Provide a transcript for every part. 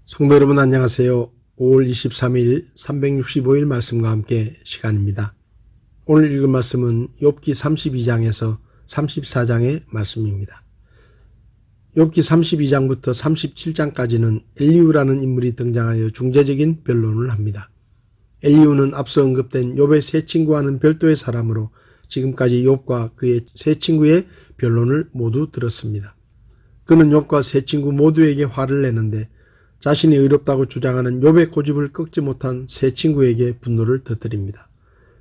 성도 여러분 안녕하세요. 5월 23일 365일 말씀과 함께 시간입니다. 오늘 읽은 말씀은 욥기 32장에서 34장의 말씀입니다. 욥기 32장부터 37장까지는 엘리후라는 인물이 등장하여 중재적인 변론을 합니다. 엘리후는 앞서 언급된 욥의 세 친구와는 별도의 사람으로 지금까지 욥과 그의 세 친구의 변론을 모두 들었습니다. 그는 욥과 세 친구 모두에게 화를 내는데 자신이 의롭다고 주장하는 욥의 고집을 꺾지 못한 세 친구에게 분노를 터뜨립니다.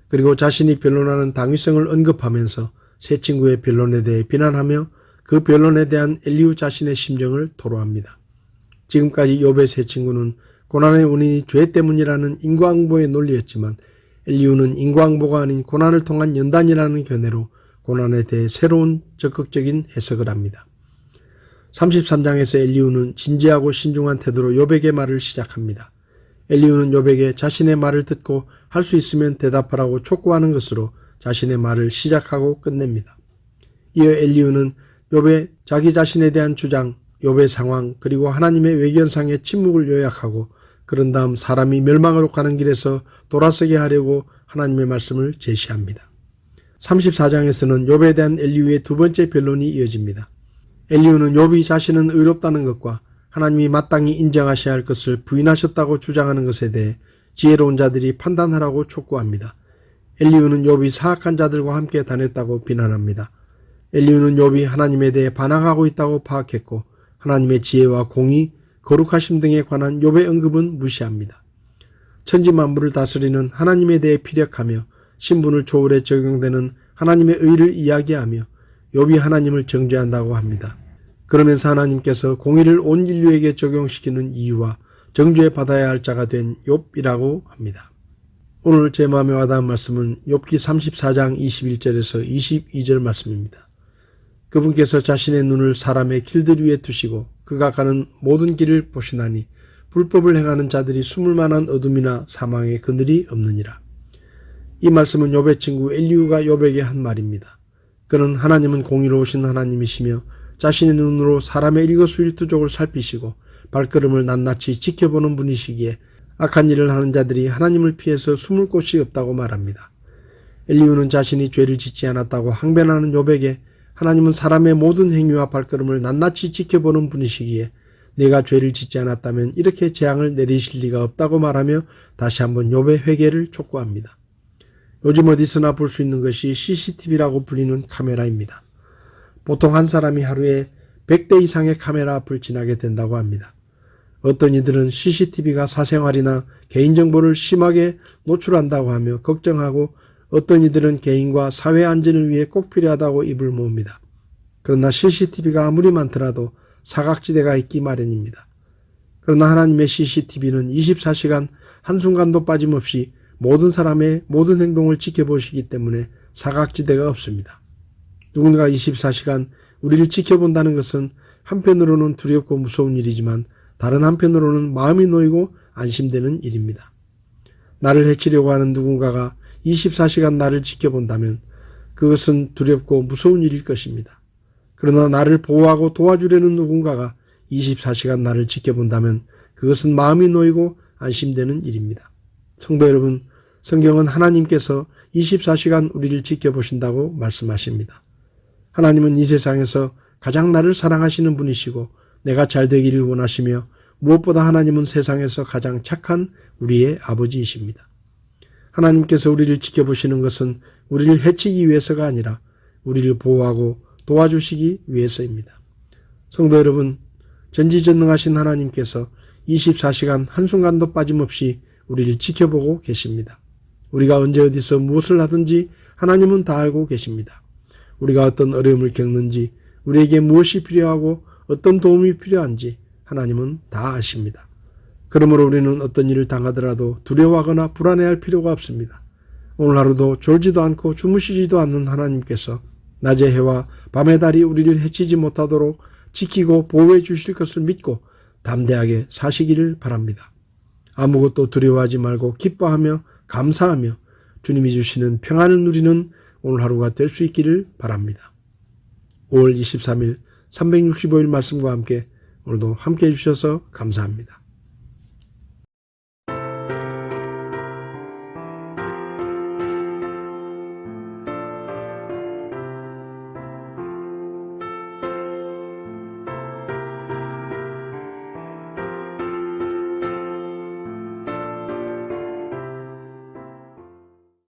그리고 자신이 변론하는 당위성을 언급하면서 세 친구의 변론에 대해 비난하며 그 변론에 대한 엘리후 자신의 심정을 토로합니다. 지금까지 욥의 세 친구는 고난의 원인이 죄 때문이라는 인과응보의 논리였지만 엘리후는 인과응보가 아닌 고난을 통한 연단이라는 견해로 고난에 대해 새로운 적극적인 해석을 합니다. 33장에서 엘리후는 진지하고 신중한 태도로 욥에게 말을 시작합니다. 엘리후는 욥에게 자신의 말을 듣고 할 수 있으면 대답하라고 촉구하는 것으로 자신의 말을 시작하고 끝냅니다. 이어 엘리후는 욥의 자기 자신에 대한 주장, 욥의 상황, 그리고 하나님의 외견상의 침묵을 요약하고 그런 다음 사람이 멸망으로 가는 길에서 돌아서게 하려고 하나님의 말씀을 제시합니다. 34장에서는 욥에 대한 엘리후의 두 번째 변론이 이어집니다. 엘리후는 욥이 자신은 의롭다는 것과 하나님이 마땅히 인정하셔야 할 것을 부인하셨다고 주장하는 것에 대해 지혜로운 자들이 판단하라고 촉구합니다. 엘리후는 욥이 사악한 자들과 함께 다녔다고 비난합니다. 엘리후는 욥이 하나님에 대해 반항하고 있다고 파악했고 하나님의 지혜와 공의, 거룩하심 등에 관한 욥의 언급은 무시합니다. 천지만물을 다스리는 하나님에 대해 피력하며 신분을 초월해 적용되는 하나님의 의를 이야기하며 욥이 하나님을 정죄한다고 합니다. 그러면서 하나님께서 공의를 온 인류에게 적용시키는 이유와 정죄받아야 할 자가 된 욥이라고 합니다. 오늘 제 마음에 와닿은 말씀은 욥기 34장 21절에서 22절 말씀입니다. 그분께서 자신의 눈을 사람의 길들 위에 두시고 그가 가는 모든 길을 보시나니 불법을 행하는 자들이 숨을 만한 어둠이나 사망의 그늘이 없느니라. 이 말씀은 욥의 친구 엘리후가 욥에게 한 말입니다. 그는 하나님은 공의로우신 하나님이시며 자신의 눈으로 사람의 일거수일투족을 살피시고 발걸음을 낱낱이 지켜보는 분이시기에 악한 일을 하는 자들이 하나님을 피해서 숨을 곳이 없다고 말합니다. 엘리후는 자신이 죄를 짓지 않았다고 항변하는 욥에게 하나님은 사람의 모든 행위와 발걸음을 낱낱이 지켜보는 분이시기에 내가 죄를 짓지 않았다면 이렇게 재앙을 내리실 리가 없다고 말하며 다시 한번 욥의 회개를 촉구합니다. 요즘 어디서나 볼 수 있는 것이 CCTV라고 불리는 카메라입니다. 보통 한 사람이 하루에 100대 이상의 카메라 앞을 지나게 된다고 합니다. 어떤 이들은 CCTV가 사생활이나 개인정보를 심하게 노출한다고 하며 걱정하고 어떤 이들은 개인과 사회 안전을 위해 꼭 필요하다고 입을 모읍니다. 그러나 CCTV가 아무리 많더라도 사각지대가 있기 마련입니다. 그러나 하나님의 CCTV는 24시간 한순간도 빠짐없이 모든 사람의 모든 행동을 지켜보시기 때문에 사각지대가 없습니다. 누군가 24시간 우리를 지켜본다는 것은 한편으로는 두렵고 무서운 일이지만 다른 한편으로는 마음이 놓이고 안심되는 일입니다. 나를 해치려고 하는 누군가가 24시간 나를 지켜본다면 그것은 두렵고 무서운 일일 것입니다. 그러나 나를 보호하고 도와주려는 누군가가 24시간 나를 지켜본다면 그것은 마음이 놓이고 안심되는 일입니다. 성도 여러분, 성경은 하나님께서 24시간 우리를 지켜보신다고 말씀하십니다. 하나님은 이 세상에서 가장 나를 사랑하시는 분이시고 내가 잘 되기를 원하시며 무엇보다 하나님은 세상에서 가장 착한 우리의 아버지이십니다. 하나님께서 우리를 지켜보시는 것은 우리를 해치기 위해서가 아니라 우리를 보호하고 도와주시기 위해서입니다. 성도 여러분, 전지전능하신 하나님께서 24시간 한순간도 빠짐없이 우리를 지켜보고 계십니다. 우리가 언제 어디서 무엇을 하든지 하나님은 다 알고 계십니다. 우리가 어떤 어려움을 겪는지, 우리에게 무엇이 필요하고 어떤 도움이 필요한지 하나님은 다 아십니다. 그러므로 우리는 어떤 일을 당하더라도 두려워하거나 불안해할 필요가 없습니다. 오늘 하루도 졸지도 않고 주무시지도 않는 하나님께서 낮의 해와 밤의 달이 우리를 해치지 못하도록 지키고 보호해 주실 것을 믿고 담대하게 사시기를 바랍니다. 아무것도 두려워하지 말고 기뻐하며 감사하며 주님이 주시는 평안을 누리는 오늘 하루가 될 수 있기를 바랍니다. 5월 23일 365일 말씀과 함께 오늘도 함께 해주셔서 감사합니다.